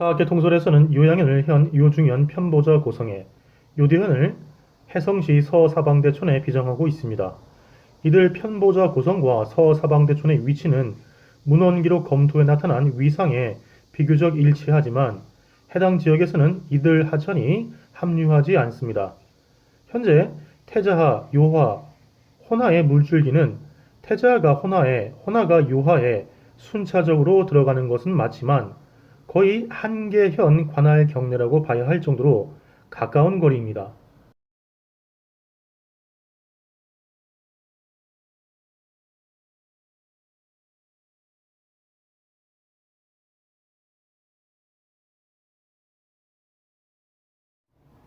사학계통설에서는 요양현을 현 요중현 편보자 고성에, 요대현을 해성시 서사방대촌에 비정하고 있습니다. 이들 편보자 고성과 서사방대촌의 위치는 문헌기록 검토에 나타난 위상에 비교적 일치하지만 해당 지역에서는 이들 하천이 합류하지 않습니다. 현재 태자하, 요하, 호나의 물줄기는 태자가 호나에, 호나가 요하에 순차적으로 들어가는 것은 맞지만 거의 한계현 관할 경내라고 봐야 할 정도로 가까운 거리입니다.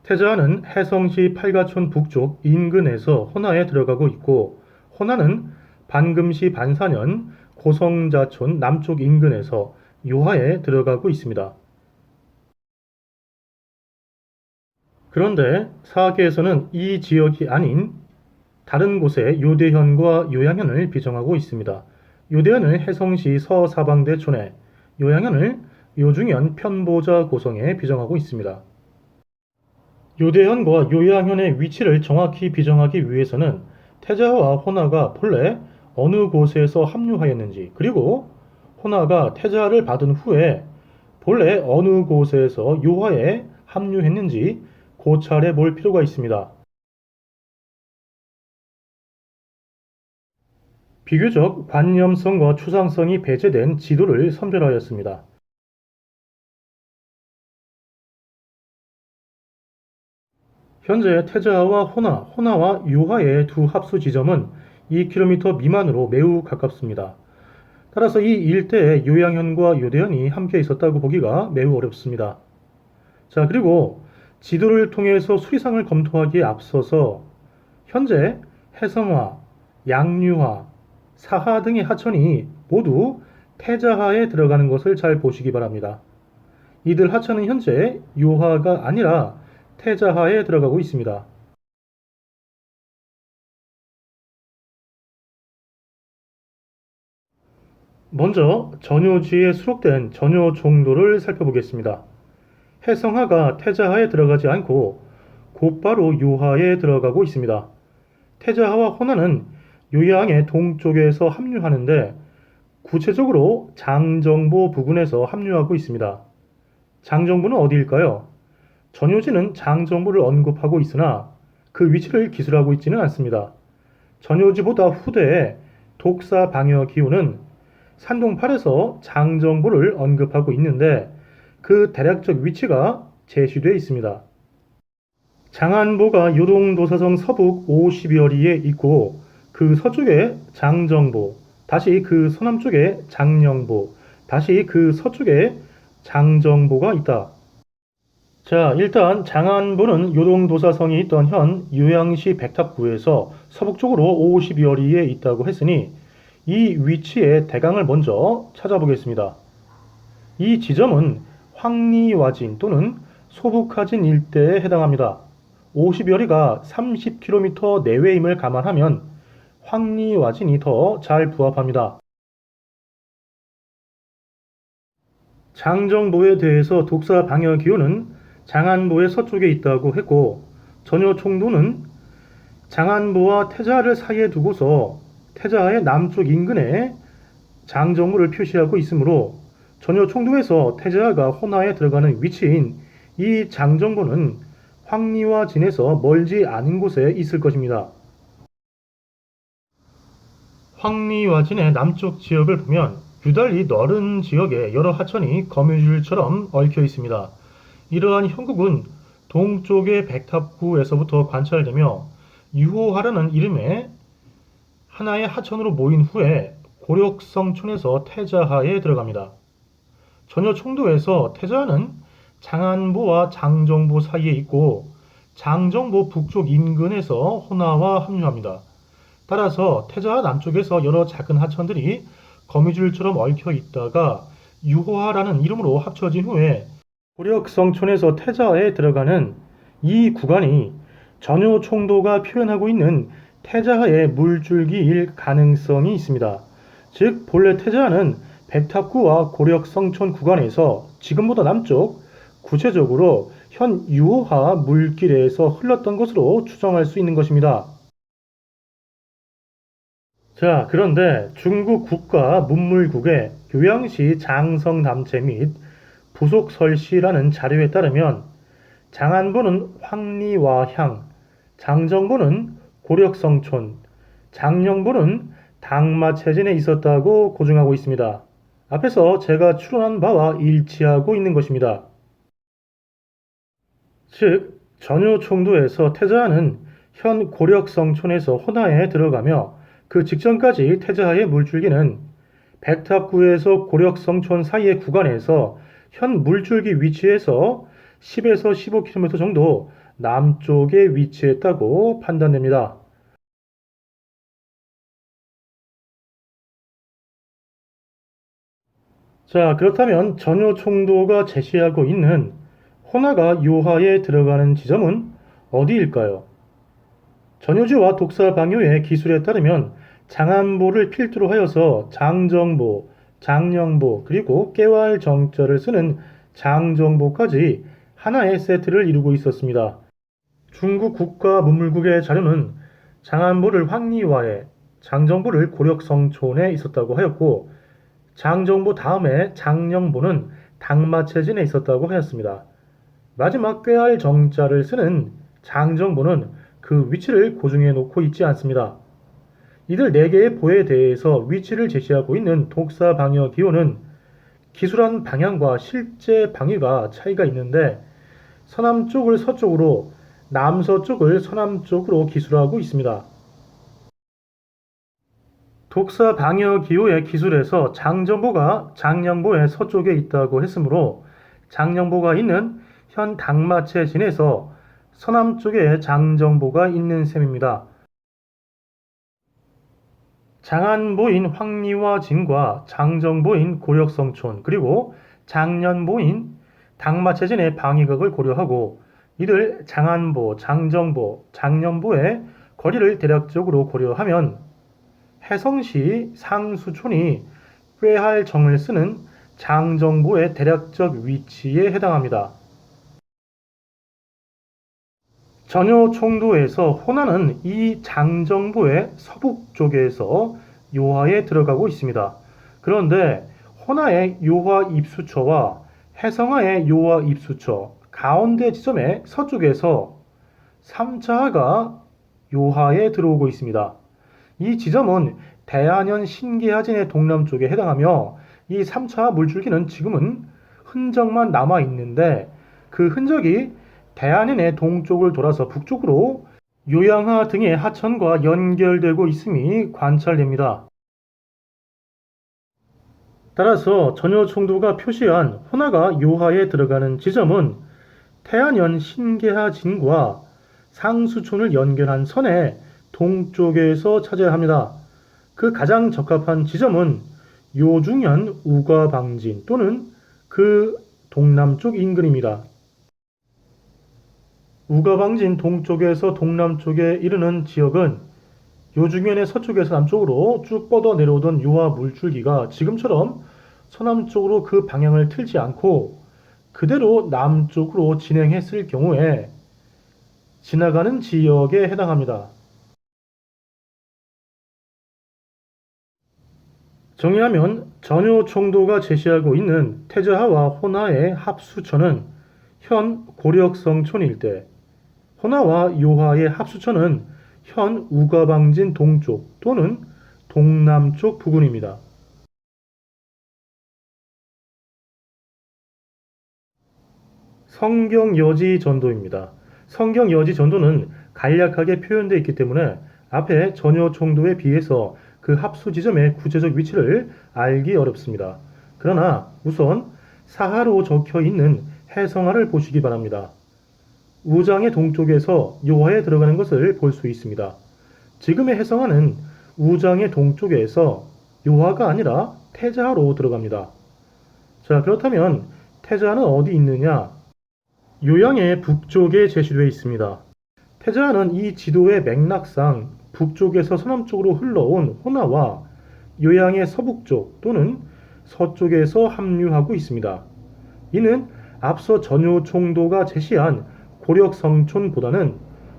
태자하는 해성시 팔가촌 북쪽 인근에서 호나에 들어가고 있고, 호나는 반금시 반사년 고성자촌 남쪽 인근에서 요하에 들어가고 있습니다. 그런데 사계에서는 이 지역이 아닌 다른 곳에 요대현과 요양현을 비정하고 있습니다. 요대현을 해성시 서사방대촌에, 요양현을 요중현 편보자 고성에 비정하고 있습니다. 요대현과 요양현의 위치를 정확히 비정하기 위해서는 태자와 호나가 본래 어느 곳에서 합류하였는지, 그리고 호나가 태자를 받은 후에 본래 어느 곳에서 요하에 합류했는지 고찰해 볼 필요가 있습니다. 비교적 관념성과 추상성이 배제된 지도를 선별하였습니다. 현재 태자와 호나와 요하의 두 합수 지점은 2km 미만으로 매우 가깝습니다. 따라서 이 일대에 요양현과 요대현이 함께 있었다고 보기가 매우 어렵습니다. 자, 그리고 지도를 통해서 수리상을 검토하기에 앞서서 현재 해성화, 양류화, 사하 등의 하천이 모두 태자하에 들어가는 것을 잘 보시기 바랍니다. 이들 하천은 현재 요하가 아니라 태자하에 들어가고 있습니다. 먼저 전효지에 수록된 전효 종도를 살펴보겠습니다. 해성하가 태자하에 들어가지 않고 곧바로 요하에 들어가고 있습니다. 태자하와 호나는 요양의 동쪽에서 합류하는데 구체적으로 장정보 부근에서 합류하고 있습니다. 장정보는 어디일까요? 전효지는 장정보를 언급하고 있으나 그 위치를 기술하고 있지는 않습니다. 전효지보다 후대의 독사 방여 기호는 산동팔에서 장정보를 언급하고 있는데 그 대략적 위치가 제시되어 있습니다. 장안보가 요동도사성 서북 50여 리에 있고 그 서쪽에 장정보, 다시 그 서남쪽에 장령보, 다시 그 서쪽에 장정보가 있다. 자, 일단 장안보는 요동도사성이 있던 현 요양시 백탑구에서 서북쪽으로 50여 리에 있다고 했으니 이 위치의 대강을 먼저 찾아보겠습니다. 이 지점은 황리와진 또는 소북하진 일대에 해당합니다. 50여 리가 30km 내외임을 감안하면 황리와진이 더 잘 부합합니다. 장정보에 대해서 독사 방여 기호는 장안보의 서쪽에 있다고 했고 전효 총도는 장안보와 태자를 사이에 두고서 태자의 남쪽 인근에 장정보를 표시하고 있으므로 전효 총도에서 태자가 호나에 들어가는 위치인 이 장정보는 황리와 진에서 멀지 않은 곳에 있을 것입니다. 황리와 진의 남쪽 지역을 보면 유달리 넓은 지역에 여러 하천이 거미줄처럼 얽혀 있습니다. 이러한 형국은 동쪽의 백탑구에서부터 관찰되며 유호하라는 이름의 하나의 하천으로 모인 후에 고력성촌에서 태자하에 들어갑니다. 전효 총도에서 태자하는 장안보와 장정보 사이에 있고 장정보 북쪽 인근에서 호나와 합류합니다. 따라서 태자하 남쪽에서 여러 작은 하천들이 거미줄처럼 얽혀 있다가 유호하라는 이름으로 합쳐진 후에 고력성촌에서 태자하에 들어가는 이 구간이 전효 총도가 표현하고 있는 태자하의 물줄기일 가능성이 있습니다. 즉 본래 태자하는 백탑구와 고력 성촌 구간에서 지금보다 남쪽, 구체적으로 현 유호하 물길에서 흘렀던 것으로 추정할 수 있는 것입니다. 자, 그런데 중국 국가문물국의 교양시 장성담체 및 부속설시라는 자료에 따르면 장안보는 황리와향, 장정보는 고력성촌, 장령보는 당마체진에 있었다고 고증하고 있습니다. 앞에서 제가 추론한 바와 일치하고 있는 것입니다. 즉, 전효총도에서 태자하는 현 고력성촌에서 호나에 들어가며 그 직전까지 태자하의 물줄기는 백탑구에서 고력성촌 사이의 구간에서 현 물줄기 위치에서 10에서 15km 정도 남쪽에 위치했다고 판단됩니다. 자, 그렇다면 전효총도가 제시하고 있는 호나가 요하에 들어가는 지점은 어디일까요? 전효주와 독사방요의 기술에 따르면 장안보를 필두로 하여서 장정보, 장령보, 그리고 깨왈 정자를 쓰는 장정보까지 하나의 세트를 이루고 있었습니다. 중국 국가문물국의 자료는 장안보를 황리와에, 장정보를 고력성촌에 있었다고 하였고, 장정보 다음에 장령보는 당마체진에 있었다고 하였습니다. 마지막 꾀할 정자를 쓰는 장정보는 그 위치를 고증해 놓고 있지 않습니다. 이들 4개의 보에 대해서 위치를 제시하고 있는 독사방여 기호는 기술한 방향과 실제 방위가 차이가 있는데 서남쪽을 서쪽으로, 남서쪽을 서남쪽으로 기술하고 있습니다. 독사방여 기호의 기술에서 장정보가 장령보의 서쪽에 있다고 했으므로 장령보가 있는 현 당마체진에서 서남쪽에 장정보가 있는 셈입니다. 장안보인 황리와 진과 장정보인 고력성촌 그리고 장년보인 당마체진의 방위각을 고려하고 이들 장안보, 장정보, 장년보의 거리를 대략적으로 고려하면 해성시 상수촌이 꾀할 정을 쓰는 장정보의 대략적 위치에 해당합니다. 전효총도에서 호나는 이 장정보의 서북쪽에서 요하에 들어가고 있습니다. 그런데 호나의 요하 입수처와 해성하의 요하 입수처 가운데 지점의 서쪽에서 3차하가 요하에 들어오고 있습니다. 이 지점은 대안현 신계하진의 동남쪽에 해당하며 이 3차 물줄기는 지금은 흔적만 남아 있는데 그 흔적이 대안현의 동쪽을 돌아서 북쪽으로 요양하 등의 하천과 연결되고 있음이 관찰됩니다. 따라서 전효총도가 표시한 호나가 요하에 들어가는 지점은 태안현 신계하진과 상수촌을 연결한 선의 동쪽에서 찾아야 합니다. 그 가장 적합한 지점은 요중현 우가방진 또는 그 동남쪽 인근입니다. 우가방진 동쪽에서 동남쪽에 이르는 지역은 요중현의 서쪽에서 남쪽으로 쭉 뻗어 내려오던 요하 물줄기가 지금처럼 서남쪽으로 그 방향을 틀지 않고 그대로 남쪽으로 진행했을 경우에 지나가는 지역에 해당합니다. 정리하면 전효총도가 제시하고 있는 태자하와 호나의 합수처는 현 고력성촌 일대, 호나와 요하의 합수처는 현 우가방진 동쪽 또는 동남쪽 부근입니다. 성경여지 전도입니다. 성경여지 전도는 간략하게 표현되어 있기 때문에 앞에 전효총도에 비해서 그 합수 지점의 구체적 위치를 알기 어렵습니다. 그러나 우선 사하로 적혀 있는 해성하를 보시기 바랍니다. 우장의 동쪽에서 요하에 들어가는 것을 볼 수 있습니다. 지금의 해성하는 우장의 동쪽에서 요하가 아니라 태자하로 들어갑니다. 자, 그렇다면 태자하는 어디 있느냐? 요양의 북쪽에 제시되어 있습니다. 태자하는 이 지도의 맥락상 북쪽에서 서남쪽으로 흘러온 호나와 요양의 서북쪽 또는 서쪽에서 합류하고 있습니다. 이는 앞서 전효 총도가 제시한 고력성촌보다는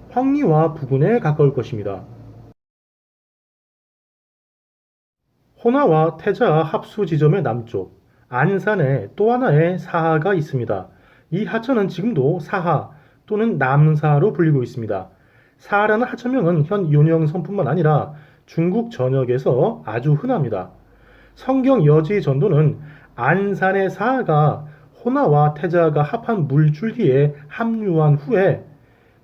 황리와 부근에 가까울 것입니다. 호나와 태자 합수 지점의 남쪽 안산에 또 하나의 사하가 있습니다. 이 하천은 지금도 사하 또는 남사로 불리고 있습니다. 사하라는 하천명은 현 윤영성뿐만 아니라 중국 전역에서 아주 흔합니다. 성경 여지 전도는 안산의 사하가 호나와 태자가 합한 물줄기에 합류한 후에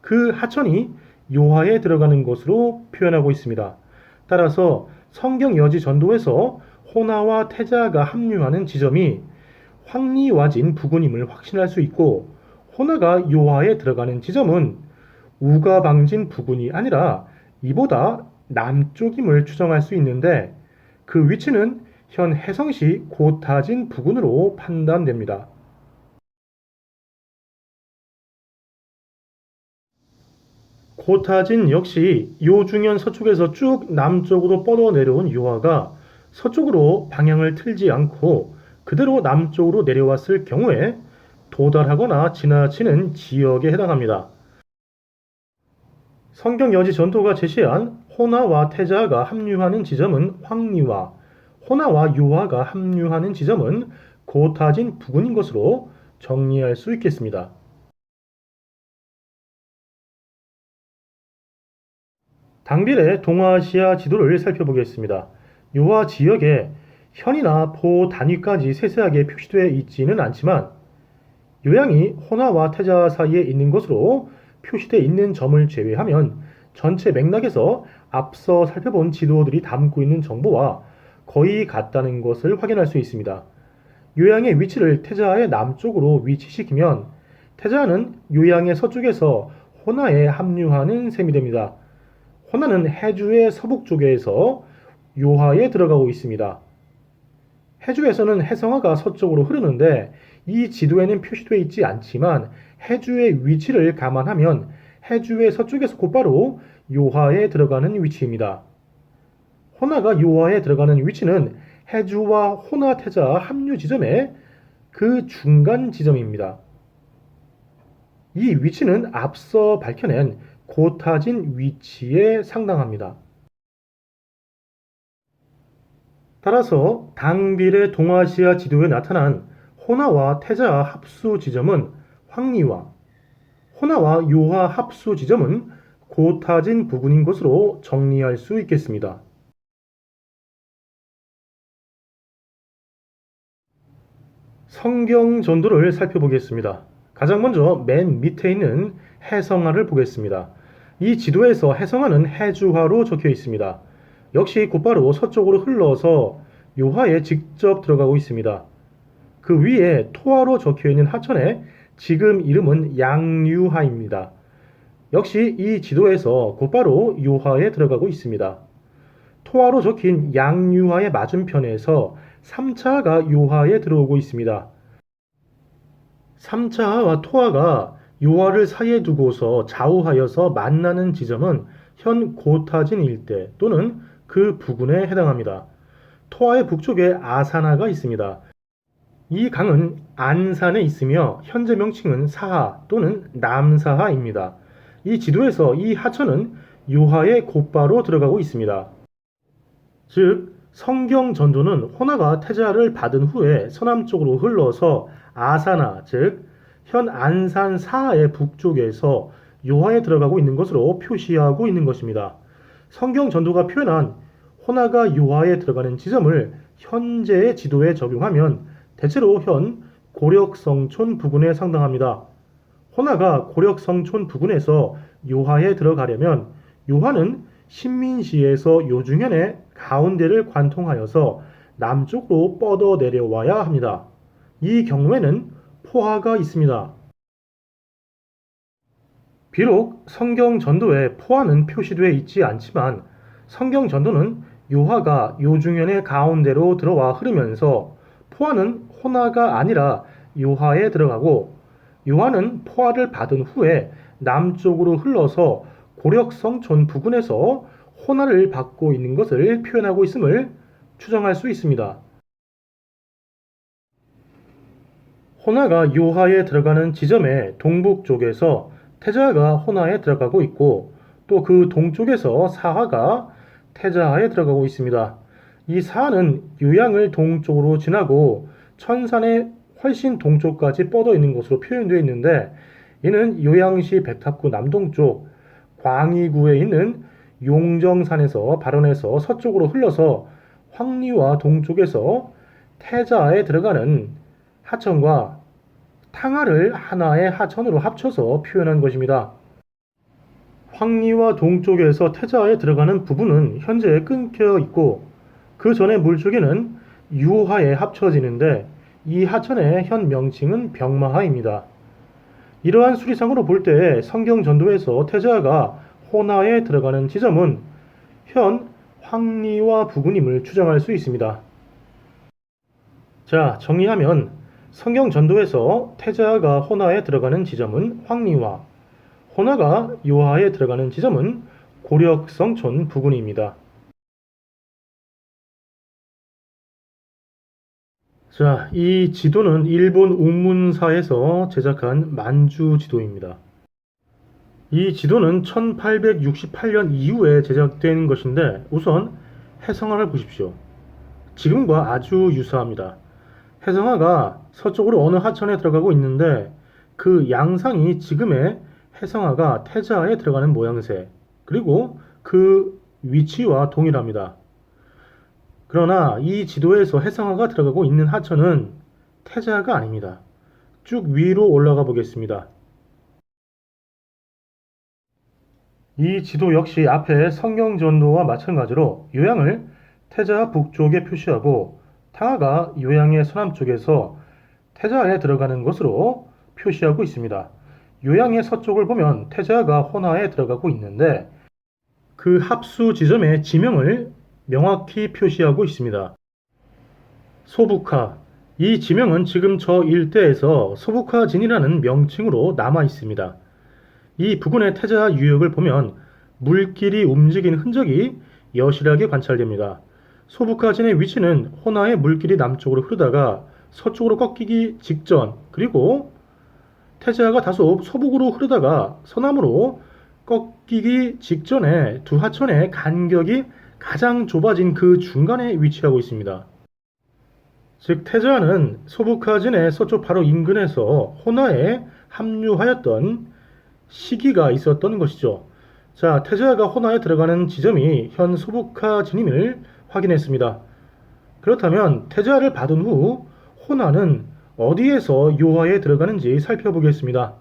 그 하천이 요하에 들어가는 것으로 표현하고 있습니다. 따라서 성경 여지 전도에서 호나와 태자가 합류하는 지점이 황리와진 부근임을 확신할 수 있고, 호나가 요하에 들어가는 지점은 우가방진 부근이 아니라 이보다 남쪽임을 추정할 수 있는데, 그 위치는 현 해성시 고타진 부근으로 판단됩니다. 고타진 역시 요중현 서쪽에서 쭉 남쪽으로 뻗어 내려온 요하가 서쪽으로 방향을 틀지 않고 그대로 남쪽으로 내려왔을 경우에 도달하거나 지나치는 지역에 해당합니다. 성경 여지 전도가 제시한 호나와 태자가 합류하는 지점은 황리와, 호나와 요하가 합류하는 지점은 고타진 부근인 것으로 정리할 수 있겠습니다. 당빌의 동아시아 지도를 살펴보겠습니다. 요하 지역에 현이나 포 단위까지 세세하게 표시되어 있지는 않지만 요양이 호나와 태자 사이에 있는 것으로 표시되어 있는 점을 제외하면 전체 맥락에서 앞서 살펴본 지도들이 담고 있는 정보와 거의 같다는 것을 확인할 수 있습니다. 요양의 위치를 태자의 남쪽으로 위치시키면 태자는 요양의 서쪽에서 호나에 합류하는 셈이 됩니다. 호나는 해주의 서북 쪽에서 요하에 들어가고 있습니다. 해주에서는 해성하가 서쪽으로 흐르는데 이 지도에는 표시되어 있지 않지만 해주의 위치를 감안하면 해주의 서쪽에서 곧바로 요하에 들어가는 위치입니다. 호나가 요하에 들어가는 위치는 해주와 호나 태자 합류 지점의 그 중간 지점입니다. 이 위치는 앞서 밝혀낸 고타진 위치에 상당합니다. 따라서 당빌의 동아시아 지도에 나타난 호나와 태자 합수 지점은 황리와, 호나와 요하 합수 지점은 고타진 부근인 것으로 정리할 수 있겠습니다. 성경 전도를 살펴보겠습니다. 가장 먼저 맨 밑에 있는 해성하를 보겠습니다. 이 지도에서 해성하는 해주하로 적혀 있습니다. 역시 곧바로 서쪽으로 흘러서 요하에 직접 들어가고 있습니다. 그 위에 토하로 적혀 있는 하천의 지금 이름은 양유하입니다. 역시 이 지도에서 곧바로 요하에 들어가고 있습니다. 토하로 적힌 양유하의 맞은편에서 3차가 요하에 들어오고 있습니다. 3차와 토하가 요하를 사이에 두고서 좌우하여서 만나는 지점은 현 고타진 일대 또는 그 부근에 해당합니다. 토하의 북쪽에 아사나가 있습니다. 이 강은 안산에 있으며 현재 명칭은 사하 또는 남사하입니다. 이 지도에서 이 하천은 요하에 곧바로 들어가고 있습니다. 즉 성경 전도는 호나가 태자를 받은 후에 서남쪽으로 흘러서 아사나 즉 현 안산 사하의 북쪽에서 요하에 들어가고 있는 것으로 표시하고 있는 것입니다. 성경 전도가 표현한 호나가 요하에 들어가는 지점을 현재의 지도에 적용하면 대체로 현 고력성촌 부근에 상당합니다. 호나가 고력성촌 부근에서 요하에 들어가려면 요하는 신민시에서 요중현의 가운데를 관통하여서 남쪽으로 뻗어 내려와야 합니다. 이 경우에는 포하가 있습니다. 비록 성경 전도에 포하는 표시되어 있지 않지만 성경 전도는 요하가 요중현의 가운데로 들어와 흐르면서 포하는 호나가 아니라 요하에 들어가고 요하는 포하를 받은 후에 남쪽으로 흘러서 고력성촌 부근에서 호나를 받고 있는 것을 표현하고 있음을 추정할 수 있습니다. 호나가 요하에 들어가는 지점의 동북 쪽에서 태자가 호나에 들어가고 있고 또 그 동쪽에서 사하가 태자하에 들어가고 있습니다. 이 사하는 요양을 동쪽으로 지나고 천산의 훨씬 동쪽까지 뻗어 있는 것으로 표현되어 있는데 이는 요양시 백탑구 남동쪽 광희구에 있는 용정산에서 발원해서 서쪽으로 흘러서 황리와 동쪽에서 태자에 들어가는 하천과 탕하를 하나의 하천으로 합쳐서 표현한 것입니다. 황리와 동쪽에서 태자에 들어가는 부분은 현재 끊겨 있고 그 전의 물줄기는 유하에 합쳐지는데 이 하천의 현 명칭은 병마하입니다. 이러한 수리상으로 볼 때 성경 전도에서 태자가 호나에 들어가는 지점은 현 황리와 부근임을 추정할 수 있습니다. 자, 정리하면 성경 전도에서 태자가 호나에 들어가는 지점은 황리와 호나가 요하에 들어가는 지점은 고력성촌 부근입니다. 자, 이 지도는 일본 웅문사에서 제작한 만주 지도입니다. 이 지도는 1868년 이후에 제작된 것인데 우선 해성화를 보십시오. 지금과 아주 유사합니다. 해성화가 서쪽으로 어느 하천에 들어가고 있는데 그 양상이 지금의 해성화가 태자에 들어가는 모양새 그리고 그 위치와 동일합니다. 그러나 이 지도에서 해성화가 들어가고 있는 하천은 태자가 아닙니다. 쭉 위로 올라가 보겠습니다. 이 지도 역시 앞에 성경전도와 마찬가지로 요양을 태자 북쪽에 표시하고 탕하가 요양의 서남쪽에서 태자에 들어가는 것으로 표시하고 있습니다. 요양의 서쪽을 보면 태자가 호나에 들어가고 있는데 그 합수 지점의 지명을 명확히 표시하고 있습니다. 소북하. 이 지명은 지금 저 일대에서 소북하진이라는 명칭으로 남아 있습니다. 이 부근의 태자 유역을 보면 물길이 움직인 흔적이 여실하게 관찰됩니다. 소북하진의 위치는 호나의 물길이 남쪽으로 흐르다가 서쪽으로 꺾이기 직전 그리고 태자가 다소 서북으로 흐르다가 서남으로 꺾이기 직전에 두 하천의 간격이 가장 좁아진 그 중간에 위치하고 있습니다. 즉 태자는 소북하진의 서쪽 바로 인근에서 호나에 합류하였던 시기가 있었던 것이죠. 자, 태자가 호나에 들어가는 지점이 현 소북하진임을 확인했습니다. 그렇다면 태자를 받은 후 호나는 어디에서 요하에 들어가는지 살펴보겠습니다.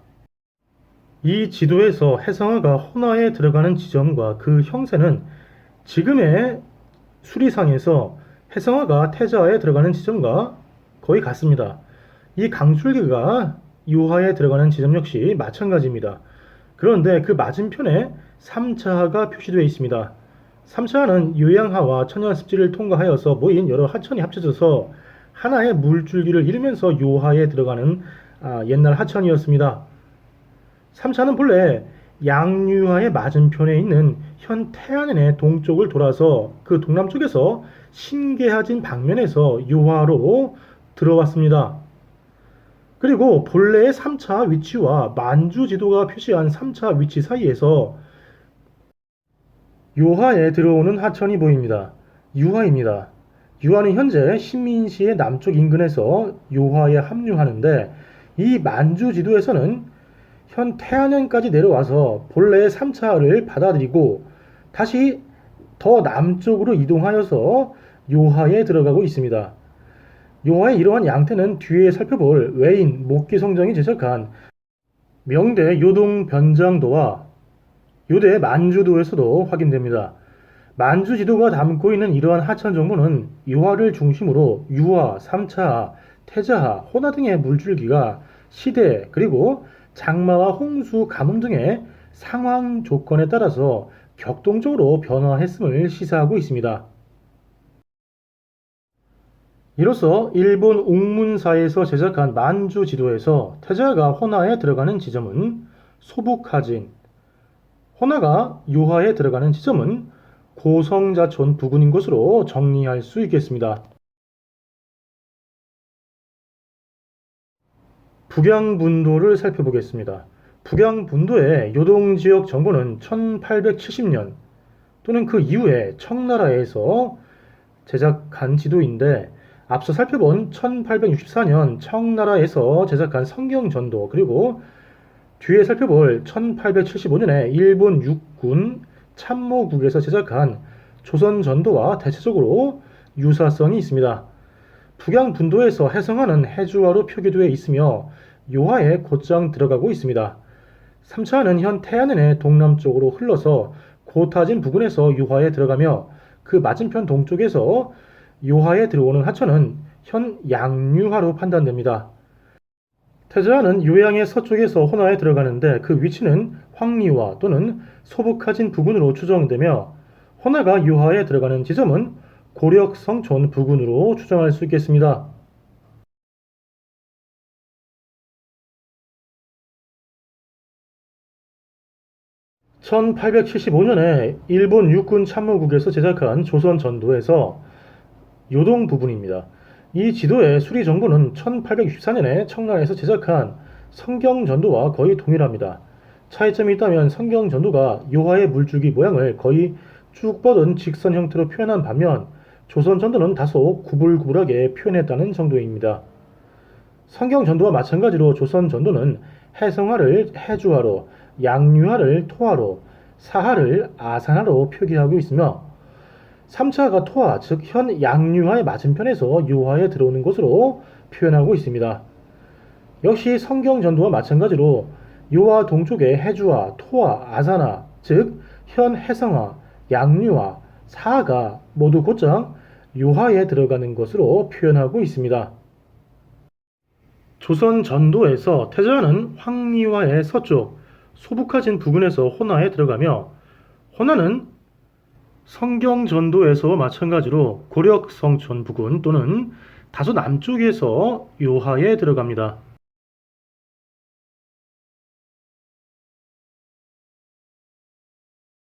이 지도에서 해성화가 호나에 들어가는 지점과 그 형세는 지금의 수리상에서 해성화가 태자에 들어가는 지점과 거의 같습니다. 이 강줄기가 요하에 들어가는 지점 역시 마찬가지입니다. 그런데 그 맞은편에 3차하가 표시되어 있습니다. 3차하는 요양하와 천연습지를 통과하여서 모인 여러 하천이 합쳐져서 하나의 물줄기를 이루면서 요하에 들어가는 옛날 하천이었습니다. 3차는 본래 양유하의 맞은편에 있는 현 태안의 동쪽을 돌아서 그 동남쪽에서 신계하진 방면에서 요하로 들어왔습니다. 그리고 본래의 3차 위치와 만주 지도가 표시한 3차 위치 사이에서 요하에 들어오는 하천이 보입니다. 유하입니다. 유하는 현재 신민시의 남쪽 인근에서 요하에 합류하는데 이 만주 지도에서는 현 태안현까지 내려와서 본래의 3차를 받아들이고 다시 더 남쪽으로 이동하여서 요하에 들어가고 있습니다. 요하의 이러한 양태는 뒤에 살펴볼 외인 목기성정이 제작한 명대 요동 변장도와 요대 만주도에서도 확인됩니다. 만주 지도가 담고 있는 이러한 하천 정보는 요하를 중심으로 유하, 3차, 태자하, 호나 등의 물줄기가 시대 그리고 장마와 홍수, 가뭄 등의 상황 조건에 따라서 격동적으로 변화했음을 시사하고 있습니다. 이로써 일본 옥문사에서 제작한 만주 지도에서 태자가 호나에 들어가는 지점은 소북하진, 호나가 요하에 들어가는 지점은 고성자촌 부근인 것으로 정리할 수 있겠습니다. 북양분도를 살펴보겠습니다. 북양분도의 요동지역 정보는 1870년 또는 그 이후에 청나라에서 제작한 지도인데, 앞서 살펴본 1864년 청나라에서 제작한 성경전도, 그리고 뒤에 살펴볼 1875년에 일본 육군 참모국에서 제작한 조선전도와 대체적으로 유사성이 있습니다. 북양분도에서 해성하는 해주화로 표기되어 있으며 요하에 곧장 들어가고 있습니다. 3차는 현 태안은의 동남쪽으로 흘러서 고타진 부근에서 유화에 들어가며, 그 맞은편 동쪽에서 요하에 들어오는 하천은 현 양유하로 판단됩니다. 태자하는 요양의 서쪽에서 호나에 들어가는데, 그 위치는 황리화 또는 소북하진 부근으로 추정되며, 호나가 요하에 들어가는 지점은 고력성촌 부근으로 추정할 수 있겠습니다. (1875년에) 일본 육군 참모국에서 제작한 조선전도에서 요동 부분입니다. 이 지도의 수리 정보는 1864년에 청나라에서 제작한 성경전도와 거의 동일합니다. 차이점이 있다면 성경전도가 요하의 물줄기 모양을 거의 쭉 뻗은 직선 형태로 표현한 반면, 조선전도는 다소 구불구불하게 표현했다는 정도입니다. 성경전도와 마찬가지로 조선전도는 해성화를 해주화로, 양유화를 토화로, 사하를 아산화로 표기하고 있으며, 3차가 토화, 즉 현 양유화의 맞은편에서 유화에 들어오는 것으로 표현하고 있습니다. 역시 성경전도와 마찬가지로 요하 동쪽의 해주화, 토화, 아산화, 즉 현 해성화, 양유화, 사하가 모두 곧장 요하에 들어가는 것으로 표현하고 있습니다. 조선전도에서 태자는 황리화의 서쪽, 소북하진 부근에서 호나에 들어가며, 호나는 성경전도에서 마찬가지로 고력성촌 부근 또는 다소 남쪽에서 요하에 들어갑니다.